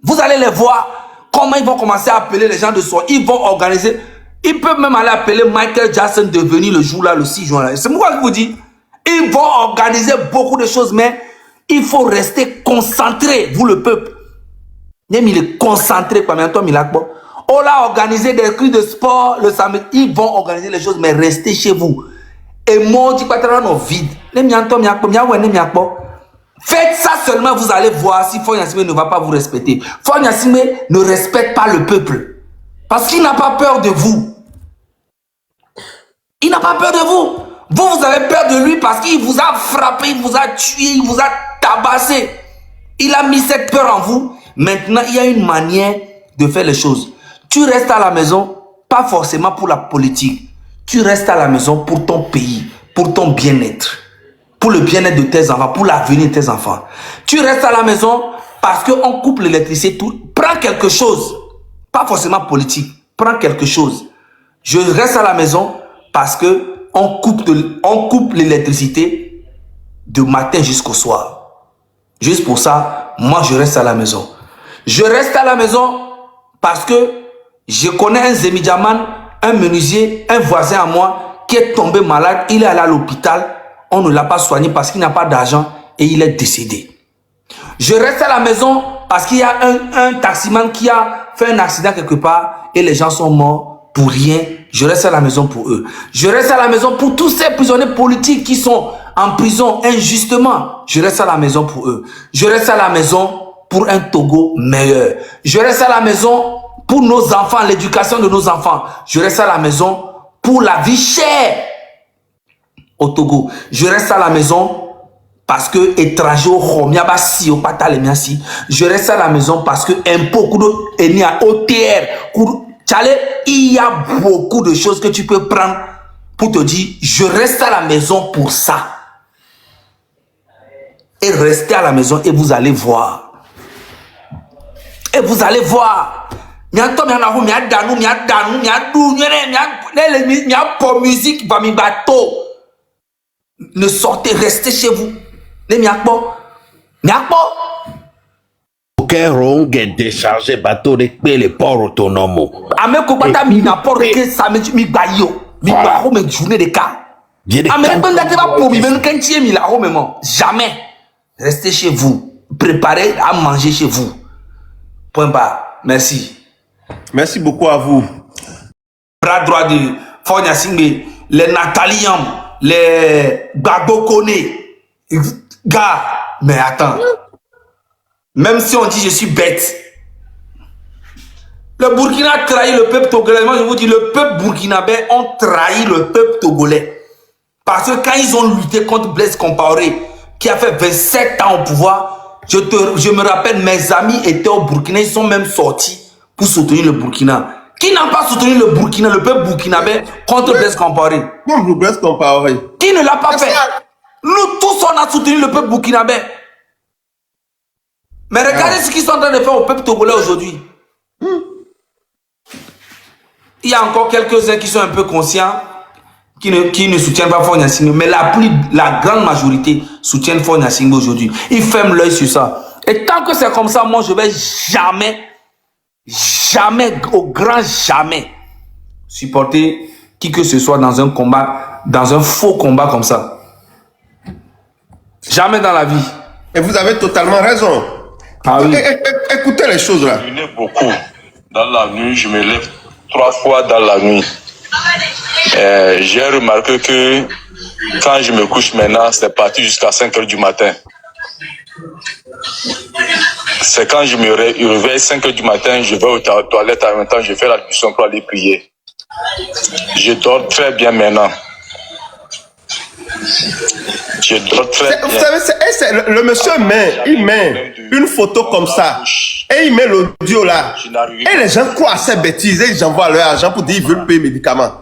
Vous allez les voir, comment ils vont commencer à appeler les gens de soir. Ils vont organiser, ils peuvent même aller appeler Michael Jackson de venir le jour là, le 6 juin là. C'est pourquoi je vous dis, ils vont organiser beaucoup de choses, mais il faut rester concentré, vous le peuple. Il est concentré comme un temps, on a organisé des cris de sport le samedi. Ils vont organiser les choses, mais restez chez vous. Et moi, je dis pas très vide. Faites ça seulement, vous allez voir si Fonya Sibé ne va pas vous respecter. Fonya Sibé ne respecte pas le peuple. Parce qu'il n'a pas peur de vous. Il n'a pas peur de vous. Vous avez peur de lui parce qu'il vous a frappé, il vous a tué, il vous a tabassé. Il a mis cette peur en vous. Maintenant, il y a une manière de faire les choses. Tu restes à la maison, pas forcément pour la politique. Tu restes à la maison pour ton pays, pour ton bien-être, pour le bien-être de tes enfants, pour l'avenir de tes enfants. Tu restes à la maison parce qu'on coupe l'électricité. Prends quelque chose, pas forcément politique. Prends quelque chose. Je reste à la maison parce que on coupe l'électricité de matin jusqu'au soir. Juste pour ça, moi je reste à la maison. Je reste à la maison parce que je connais un Zemidiaman, un menuisier, un voisin à moi qui est tombé malade. Il est allé à l'hôpital. On ne l'a pas soigné parce qu'il n'a pas d'argent et il est décédé. Je reste à la maison parce qu'il y a un taximan qui a fait un accident quelque part et les gens sont morts pour rien. Je reste à la maison pour eux. Je reste à la maison pour tous ces prisonniers politiques qui sont en prison injustement. Je reste à la maison pour eux. Je reste à la maison pour un Togo meilleur. Je reste à la maison pour nos enfants, l'éducation de nos enfants. Je reste à la maison pour la vie chère au Togo. Je reste à la maison parce que étranger au miabasi au patale miasi. Je reste à la maison parce que impôt kudo enia OTR il y a beaucoup de choses que tu peux prendre pour te dire, je reste à la maison pour ça. Et restez à la maison et vous allez voir. Et vous allez voir. Musique, ne sortez, restez chez vous. Rongue décharger bateau de les ports autonomes. Jamais. Restez chez vous. Préparez à manger chez vous. Point barre. Merci. Merci beaucoup à vous. Bras droit de Fonia Singbe, les Nataliam, les Gbagbo. Gars, mais attends. Même si on dit je suis bête, le Burkina a trahi le peuple togolais. Moi je vous dis, le peuple burkinabé ont trahi le peuple togolais. Parce que quand ils ont lutté contre Blaise Compaoré, qui a fait 27 ans au pouvoir, je me rappelle, mes amis étaient au Burkina, ils sont même sortis pour soutenir le Burkina. Qui n'a pas soutenu le Burkina, le peuple burkinabé, contre Blaise Compaoré? Contre Blaise Compaoré. Qui ne l'a pas fait? Nous tous, on a soutenu le peuple burkinabé. Mais regardez ce qu'ils sont en train de faire au peuple togolais aujourd'hui. Il y a encore quelques-uns qui sont un peu conscients, qui ne soutiennent pas Faure Gnassingbé, mais la grande majorité soutiennent Faure Gnassingbé aujourd'hui. Ils ferment l'œil sur ça. Et tant que c'est comme ça, moi je vais jamais, au grand jamais, supporter qui que ce soit dans un combat, dans un faux combat comme ça. Jamais dans la vie. Et vous avez totalement raison. Ah oui. Écoutez les choses là. Je n'ai beaucoup. Dans la nuit, je me lève 3 fois dans la nuit. J'ai remarqué que quand je me couche maintenant, c'est parti jusqu'à 5 h du matin. C'est quand je me réveille 5 h du matin, je vais aux toilettes, en même temps je fais la discussion pour aller prier. Je dors très bien maintenant. Je dors très bien. Vous savez, le monsieur il met une photo comme ça et il met l'audio là. Et les gens croient à ces bêtises et ils envoient leur argent pour dire qu'ils veulent payer médicaments.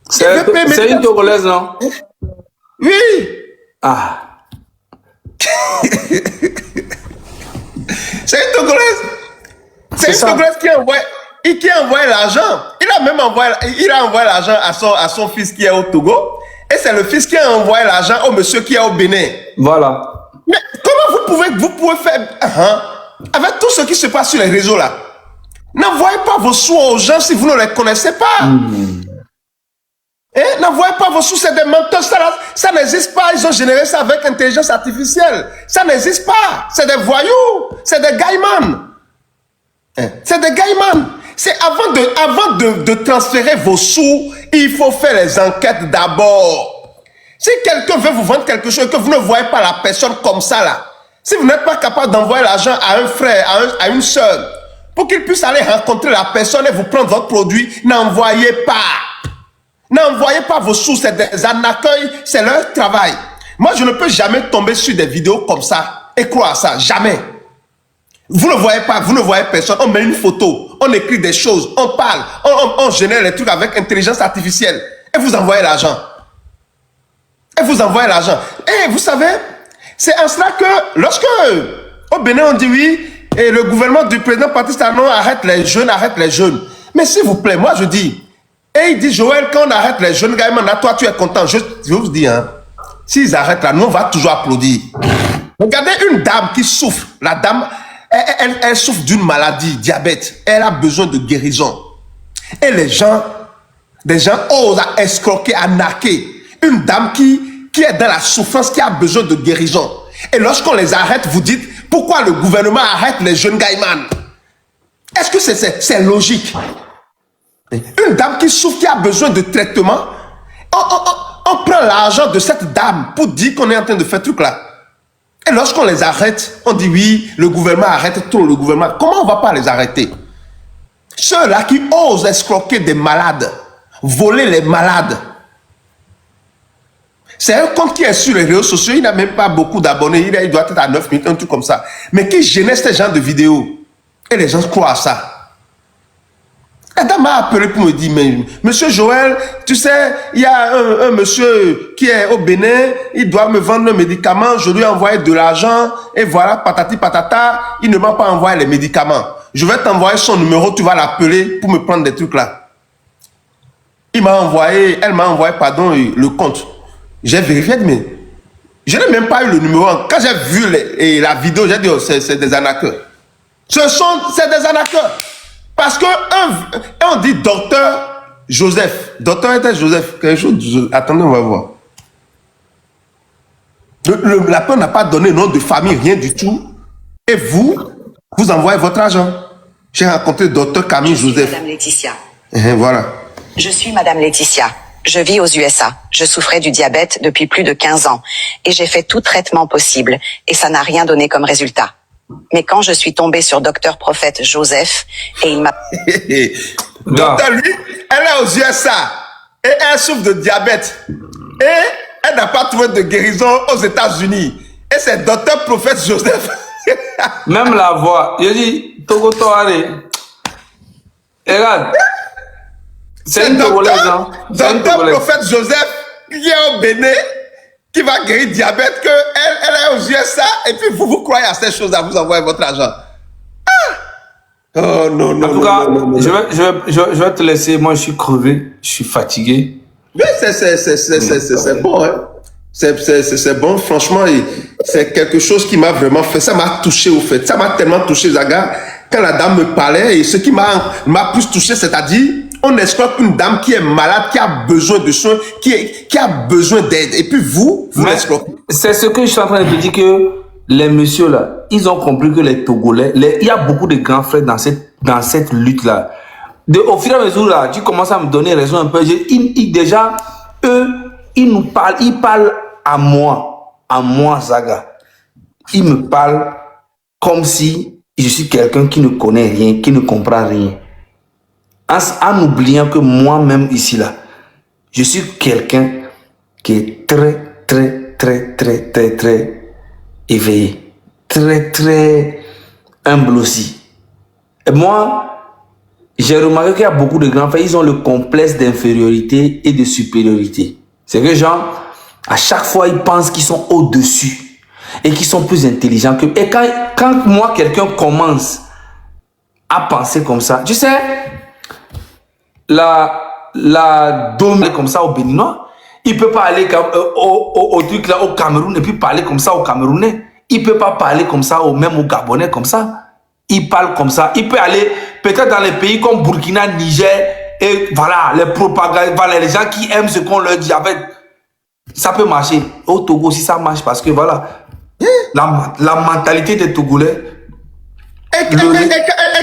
C'est une Togolaise, non? Oui. Ah. C'est une Togolaise. C'est une Togolaise qui a envoyé l'argent. Il a même envoyé l'argent à son fils qui est au Togo. Et c'est le fils qui a envoyé l'argent au monsieur qui est au Bénin. Voilà. Mais comment vous pouvez faire avec tout ce qui se passe sur les réseaux là? N'envoyez pas vos sous aux gens si vous ne les connaissez pas. N'envoyez pas vos sous, c'est des menteurs. Ça n'existe pas. Ils ont généré ça avec intelligence artificielle. Ça n'existe pas. C'est des voyous. C'est des gaïmans. C'est des gaïmans. C'est avant de transférer vos sous, il faut faire les enquêtes d'abord. Si quelqu'un veut vous vendre quelque chose et que vous ne voyez pas la personne comme ça là, si vous n'êtes pas capable d'envoyer l'argent à un frère, à une soeur, pour qu'il puisse aller rencontrer la personne et vous prendre votre produit, n'envoyez pas. N'envoyez pas vos sous, c'est des arnaqueurs, c'est leur travail. Moi, je ne peux jamais tomber sur des vidéos comme ça et croire à ça, jamais. Vous ne voyez pas, vous ne voyez personne, on met une photo, on écrit des choses, on parle, on génère les trucs avec intelligence artificielle et vous envoyez l'argent. Et vous envoyez l'argent. Et vous savez, c'est en cela que lorsque au Bénin on dit oui, et le gouvernement du président Patrice Talon arrête les jeunes. Mais s'il vous plaît, moi je dis, et il dit Joël, quand on arrête les jeunes gars, toi tu es content. Je vous dis, s'ils arrêtent là, nous on va toujours applaudir. Regardez une dame qui souffre, la dame, elle souffre d'une maladie, diabète, elle a besoin de guérison. Et des gens osent à escroquer, à narquer. Une dame qui est dans la souffrance, qui a besoin de guérison. Et lorsqu'on les arrête, vous dites, pourquoi le gouvernement arrête les jeunes gaïmans? Est-ce que c'est logique? Une dame qui souffre, qui a besoin de traitement, on prend l'argent de cette dame pour dire qu'on est en train de faire ce truc là. Et lorsqu'on les arrête, on dit oui, le gouvernement arrête tout, le gouvernement. Comment on va pas les arrêter? Ceux-là qui osent escroquer des malades, voler les malades. C'est un compte qui est sur les réseaux sociaux, il n'a même pas beaucoup d'abonnés, il doit être à 9 minutes, un truc comme ça. Mais qui génère ce genre de vidéos. Et les gens croient à ça. La dame m'a appelé pour me dire, mais monsieur Joël, tu sais, il y a un monsieur qui est au Bénin, il doit me vendre le médicament, je lui ai envoyé de l'argent, et voilà, patati patata, il ne m'a pas envoyé les médicaments. Je vais t'envoyer son numéro, tu vas l'appeler pour me prendre des trucs là. Elle m'a envoyé, pardon, le compte. J'ai vérifié, mais je n'ai même pas eu le numéro. Quand j'ai vu la vidéo, j'ai dit, oh, c'est des arnaqueurs. C'est des arnaqueurs. Parce que on dit docteur Joseph. Docteur était Joseph. Quelque chose. Attendez, on va voir. La personne n'a pas donné nom de famille, rien du tout. Et vous envoyez votre argent. J'ai rencontré le docteur Camille Joseph. Madame Laetitia. Voilà. Je suis Madame Laetitia. Je vis aux USA. Je souffrais du diabète depuis plus de 15 ans. Et j'ai fait tout traitement possible. Et ça n'a rien donné comme résultat. Mais quand je suis tombée sur Docteur Prophète Joseph, et il m'a... Docteur, lui, elle est aux USA. Et elle souffre de diabète. Et elle n'a pas trouvé de guérison aux États-Unis. Et c'est Docteur Prophète Joseph. Même la voix. Je dis, Togo Toare. Regarde. C'est une Togolaise, hein. Docteur Prophète Joseph, qui est au Bénin, qui va guérir diabète, qu'elle est aux USA, et puis vous croyez à ces choses-là, vous envoyez votre argent. Ah! Oh non, non. En tout cas, je vais te laisser. Moi, je suis crevé, je suis fatigué. Mais c'est bon, hein. C'est bon, franchement, c'est quelque chose qui m'a vraiment fait. Ça m'a touché, au fait. Ça m'a tellement touché, Zaga, quand la dame me parlait, et ce qui m'a plus touché, c'est-à-dire, on escroque une dame qui est malade, qui a besoin de soins, qui a besoin d'aide. Et puis vous l'escroquez. C'est ce que je suis en train de te dire, que les messieurs là, ils ont compris que les Togolais, il y a beaucoup de grands frères dans cette lutte là. Au fur et à mesure là, tu commences à me donner raison un peu. Déjà, eux, ils parlent à moi Zaga. Ils me parlent comme si je suis quelqu'un qui ne connaît rien, qui ne comprend rien. En oubliant que moi-même ici là, je suis quelqu'un qui est très éveillé, très humble aussi. Et moi, j'ai remarqué qu'il y a beaucoup de grands frères, ils ont le complexe d'infériorité et de supériorité. C'est que genre, à chaque fois, ils pensent qu'ils sont au-dessus et qu'ils sont plus intelligents que... Et quand moi, quelqu'un commence à penser comme ça, tu sais... La dôme comme ça au Béninois, il peut pas aller au truc là au Cameroun et puis parler comme ça au Camerounais. Il peut pas parler comme ça même au Gabonais comme ça. Il parle comme ça. Il peut aller peut-être dans les pays comme Burkina, Niger et voilà les propagandes, voilà les gens qui aiment ce qu'on leur dit. En fait, ça peut marcher. Au Togo aussi ça marche parce que voilà la mentalité des Togolais. Et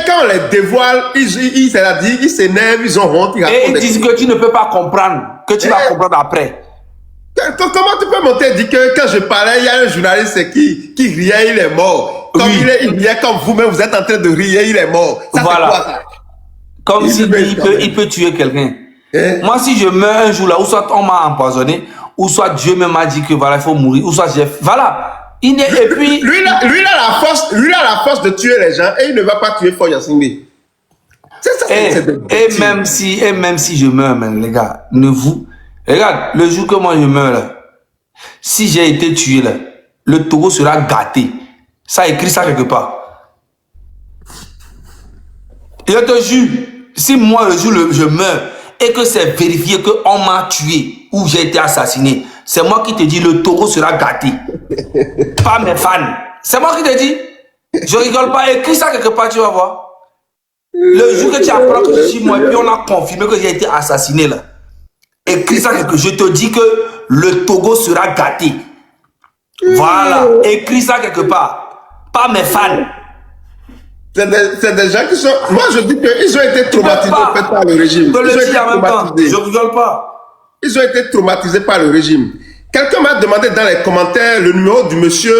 quand on les dévoile, ils s'énervent, ils ont honte. Et ils disent que tu ne peux pas comprendre, que tu vas comprendre après. Comment tu peux monter et dire que quand je parlais, il y a un journaliste qui riait, il est mort. Comme oui. il riait comme vous-même, vous êtes en train de rire, il est mort. Ça, voilà. C'est quoi, ça? Comme il peut tuer quelqu'un. Moi, si je meurs un jour là, ou soit on m'a empoisonné, ou soit Dieu même m'a dit que voilà, il faut mourir, ou soit j'ai... Voilà. Et puis... lui, il a la force de tuer les gens et il ne va pas tuer Foy Yassimbe. Et même si je meurs, man, les gars, regarde, le jour que moi je meurs là, si j'ai été tué là, le Togo sera gâté. Ça écrit ça quelque part. Et je te jure, si moi le jour je meurs et que c'est vérifié qu'on m'a tué ou j'ai été assassiné, c'est moi qui te dis le Togo sera gâté. Pas mes fans. C'est moi qui te dis. Je rigole pas. Écris ça quelque part, tu vas voir. Le jour que tu apprends que je suis moi et puis on a confirmé que j'ai été assassiné là. Écris ça quelque. Je te dis que le Togo sera gâté. Voilà. Écris ça quelque part. Pas mes fans. C'est des gens qui sont... Moi je dis qu'ils ont été traumatisés par le régime. Je rigole pas. Ils ont été traumatisés par le régime. Quelqu'un m'a demandé dans les commentaires le numéro du monsieur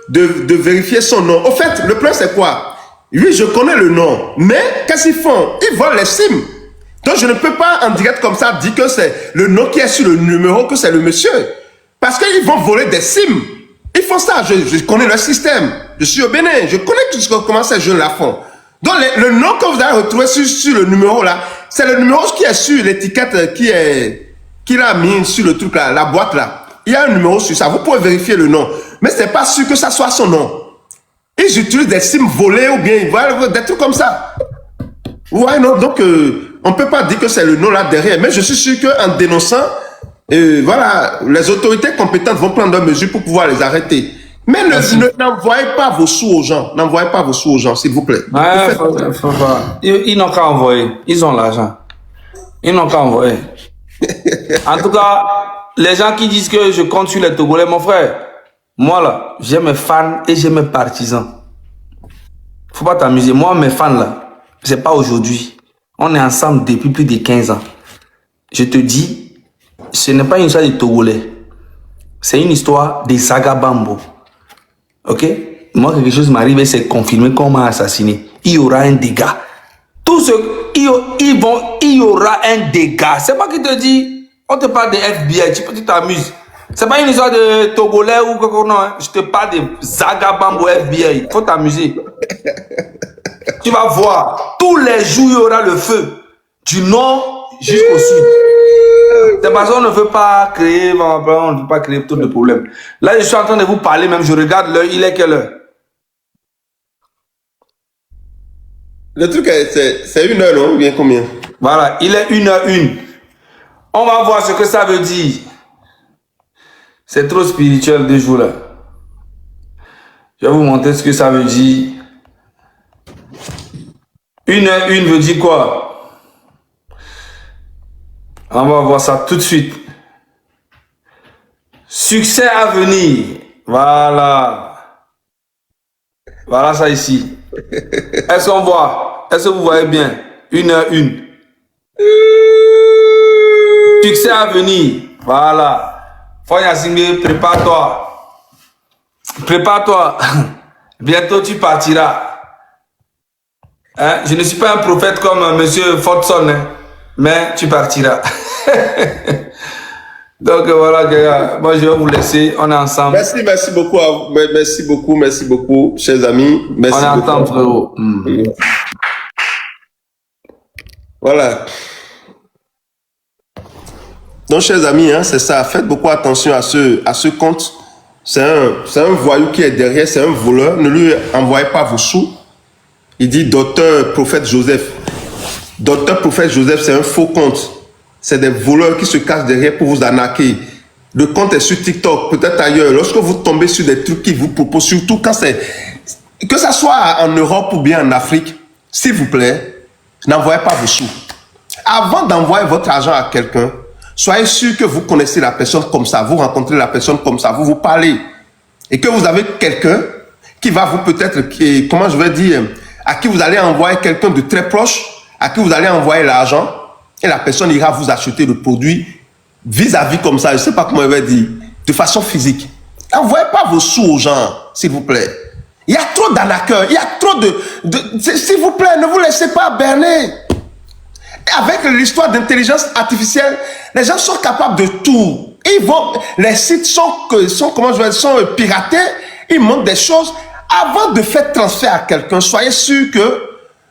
de vérifier son nom. Au fait, le problème c'est quoi? Oui, je connais le nom, mais qu'est-ce qu'ils font? Ils volent les SIM. Donc je ne peux pas en direct comme ça dire que c'est le nom qui est sur le numéro, que c'est le monsieur. Parce qu'ils vont voler des SIM. Ils font ça, je connais leur système. Je suis au Bénin, je connais comment ces jeunes la font. Donc, le nom que vous avez retrouvé sur le numéro là, c'est le numéro qui est sur l'étiquette qu'il a mis sur le truc là, la boîte là. Il y a un numéro sur ça. Vous pouvez vérifier le nom. Mais c'est pas sûr que ça soit son nom. Ils utilisent des SIM volés ou bien des trucs comme ça. Ouais, non, donc on peut pas dire que c'est le nom là derrière. Mais je suis sûr qu'en dénonçant, voilà, les autorités compétentes vont prendre leurs mesures pour pouvoir les arrêter. Mais n'envoyez pas vos sous aux gens. N'envoyez pas vos sous aux gens, s'il vous plaît. Ouais, faut pas. Ils n'ont qu'à envoyer. Ils ont l'argent. Ils n'ont qu'à envoyer. En tout cas, les gens qui disent que je compte sur les Togolais, mon frère, moi là, j'ai mes fans et j'ai mes partisans. Faut pas t'amuser. Moi, mes fans là, c'est pas aujourd'hui. On est ensemble depuis plus de 15 ans. Je te dis, ce n'est pas une histoire des Togolais. C'est une histoire des Sagabambo. Ok? Moi, quelque chose m'arrive et c'est confirmé qu'on m'a assassiné. Il y aura un dégât. Tout ce... Il y aura un dégât. C'est pas qui te dit, on te parle de FBI, tu t'amuses. C'est pas une histoire de Togolais ou quoi, non. Hein. Je te parle de Zagabambo FBI. Faut t'amuser. Tu vas voir, tous les jours, il y aura le feu. Du nord jusqu'au sud. C'est parce qu'on ne veut pas créer, on ne veut pas créer tout de problèmes. Là, je suis en train de vous parler, même je regarde l'heure, il est quelle heure? Le truc, c'est 1 heure, non? Ou bien combien? Voilà, il est 1h01. On va voir ce que ça veut dire. C'est trop spirituel de jours là. Je vais vous montrer ce que ça veut dire. 1h01 veut dire quoi? On va voir ça tout de suite. Succès à venir. Voilà. Voilà ça ici. Est-ce qu'on voit? Est-ce que vous voyez bien? 1h01. Succès à venir. Voilà. Foya Singé, prépare-toi. Prépare-toi. Bientôt tu partiras. Hein? Je ne suis pas un prophète comme monsieur Fortson, hein? Mais tu partiras. Donc voilà, gars. Moi, je vais vous laisser. On est ensemble. Merci beaucoup. Merci beaucoup, chers amis. Merci on est beaucoup. ensemble, frérot. Voilà. Donc, chers amis, hein, c'est ça. Faites beaucoup attention à ce compte. C'est un voyou qui est derrière, c'est un voleur. Ne lui envoyez pas vos sous. Il dit docteur prophète Joseph. Docteur prophète Joseph, c'est un faux compte. C'est des voleurs qui se cachent derrière pour vous arnaquer. Le compte est sur TikTok, peut-être ailleurs. Lorsque vous tombez sur des trucs qui vous proposent, surtout quand c'est... Que ça soit en Europe ou bien en Afrique, s'il vous plaît, n'envoyez pas vos sous. Avant d'envoyer votre argent à quelqu'un, soyez sûr que vous connaissez la personne comme ça, vous rencontrez la personne comme ça, vous parlez. Et que vous avez quelqu'un qui va vous peut-être, comment je vais dire, à qui vous allez envoyer quelqu'un de très proche, à qui vous allez envoyer l'argent, et la personne ira vous acheter le produit vis-à-vis comme ça, je ne sais pas comment je vais dire, de façon physique. N'envoyez pas vos sous aux gens, s'il vous plaît. Il y a trop d'arnaqueurs, il y a trop de s'il vous plaît, ne vous laissez pas berner. Et avec l'histoire d'intelligence artificielle, les gens sont capables de tout. Les sites sont piratés, ils montrent des choses. Avant de faire transfert à quelqu'un, soyez sûr que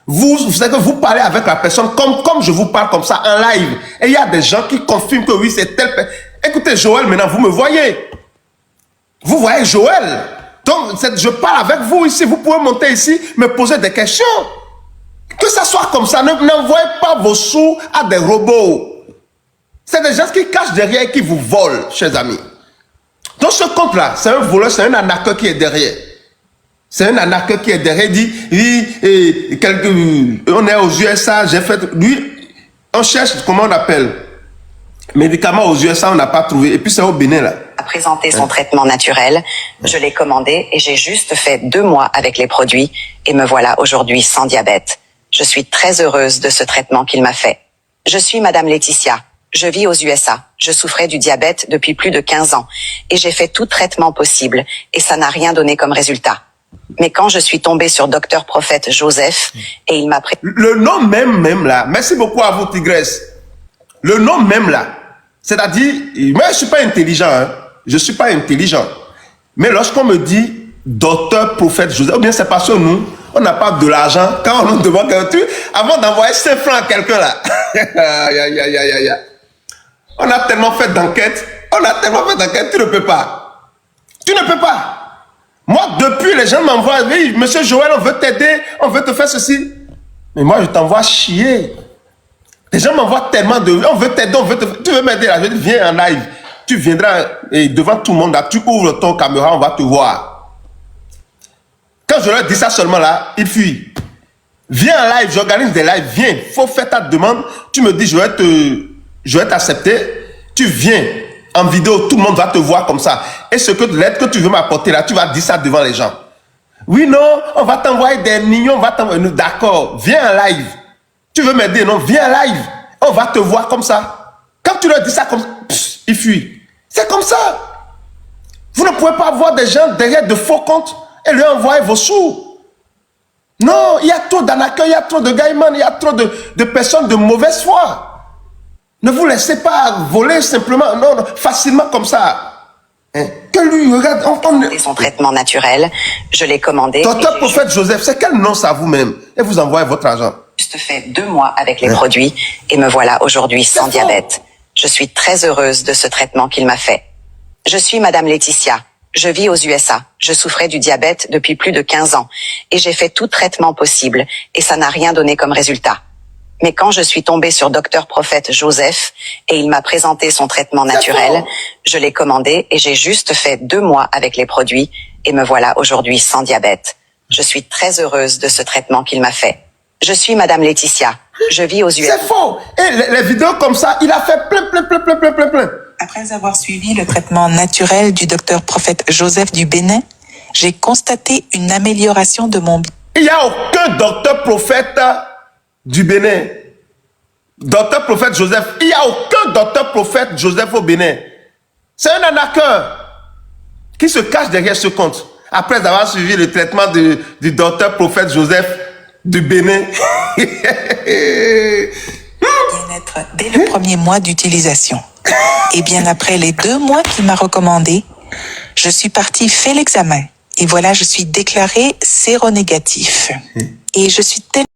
vous parlez avec la personne comme je vous parle comme ça en live. Et il y a des gens qui confirment que oui, c'est tel personne. Écoutez, Joël, maintenant, vous me voyez. Vous voyez Joël. Donc, je parle avec vous ici. Vous pouvez monter ici, me poser des questions. Que ça soit comme ça, n'envoyez pas vos sous à des robots. C'est des gens qui cachent derrière et qui vous volent, chers amis. Donc, ce compte-là, c'est un voleur, c'est un arnaqueur qui est derrière. C'est un arnaqueur qui est derrière, il dit, on est aux USA, j'ai fait, lui, on cherche, comment on appelle, médicaments aux USA, on n'a pas trouvé, et puis c'est au Bénin, là. A présenté son traitement naturel, je l'ai commandé et j'ai juste fait 2 mois avec les produits et me voilà aujourd'hui sans diabète. Je suis très heureuse de ce traitement qu'il m'a fait. Je suis Madame Laetitia. Je vis aux USA. Je souffrais du diabète depuis plus de 15 ans et j'ai fait tout traitement possible et ça n'a rien donné comme résultat. Mais quand je suis tombée sur docteur prophète Joseph et il m'a pris... Le nom même là, merci beaucoup à vous Tigresse. Le nom même là, c'est-à-dire, moi je ne suis pas intelligent, hein. Je ne suis pas intelligent. Mais lorsqu'on me dit docteur prophète Joseph, ou bien c'est parce que nous, on n'a pas de l'argent. Quand on nous demande, avant d'envoyer 5 francs à quelqu'un là, on a tellement fait d'enquêtes, tu ne peux pas. Tu ne peux pas. Moi, depuis, les gens m'envoient, oui, monsieur Joël, on veut t'aider, on veut te faire ceci. Mais moi, je t'envoie chier. Les gens m'envoient tellement de... On veut t'aider, tu veux m'aider là, je dis, viens en live. Tu viendras et devant tout le monde là, tu ouvres ton caméra, on va te voir. Quand je leur dis ça seulement là, ils fuient. Viens en live, j'organise des lives, viens, faut faire ta demande. Tu me dis, je vais t'accepter. Tu viens en vidéo, tout le monde va te voir comme ça. Et l'aide que tu veux m'apporter là, tu vas dire ça devant les gens. Oui, non, on va t'envoyer des millions, on va t'envoyer... D'accord, viens en live. Tu veux m'aider, non? Viens en live. On va te voir comme ça. Quand tu leur dis ça comme ça, ils fuient. C'est comme ça. Vous ne pouvez pas avoir des gens derrière de faux comptes et leur envoyer vos sous. Non, il y a trop d'arnaqueurs, il y a trop de gaïmans, il y a trop de personnes de mauvaise foi. Ne vous laissez pas voler simplement, non, facilement comme ça. Hein? Que lui, regarde, Et son traitement naturel, je l'ai commandé. Docteur Prophète Joseph, c'est quel nom ça vous-même? Et vous envoyez votre argent. Juste fait 2 mois avec les produits et me voilà aujourd'hui sans diabète. Je suis très heureuse de ce traitement qu'il m'a fait. Je suis Madame Laetitia. Je vis aux USA. Je souffrais du diabète depuis plus de 15 ans et j'ai fait tout traitement possible et ça n'a rien donné comme résultat. Mais quand je suis tombée sur Docteur Prophète Joseph et il m'a présenté son traitement naturel, je l'ai commandé et j'ai juste fait 2 mois avec les produits et me voilà aujourd'hui sans diabète. Je suis très heureuse de ce traitement qu'il m'a fait. Je suis Madame Laetitia. Je vis aux USA. C'est faux. Et les vidéos comme ça, il a fait plein. Après avoir suivi le traitement naturel du docteur Prophète Joseph du Bénin, j'ai constaté une amélioration de mon... Il n'y a aucun docteur prophète du Bénin. Docteur Prophète Joseph. Il n'y a aucun docteur prophète Joseph au Bénin. C'est un arnaqueur qui se cache derrière ce compte. Après avoir suivi le traitement du docteur Prophète Joseph du Bénin. Bien-être dès le premier mois d'utilisation. Et bien après les 2 mois qu'il m'a recommandé, je suis partie faire l'examen. Et voilà, je suis déclarée séronégatif. Et je suis tellement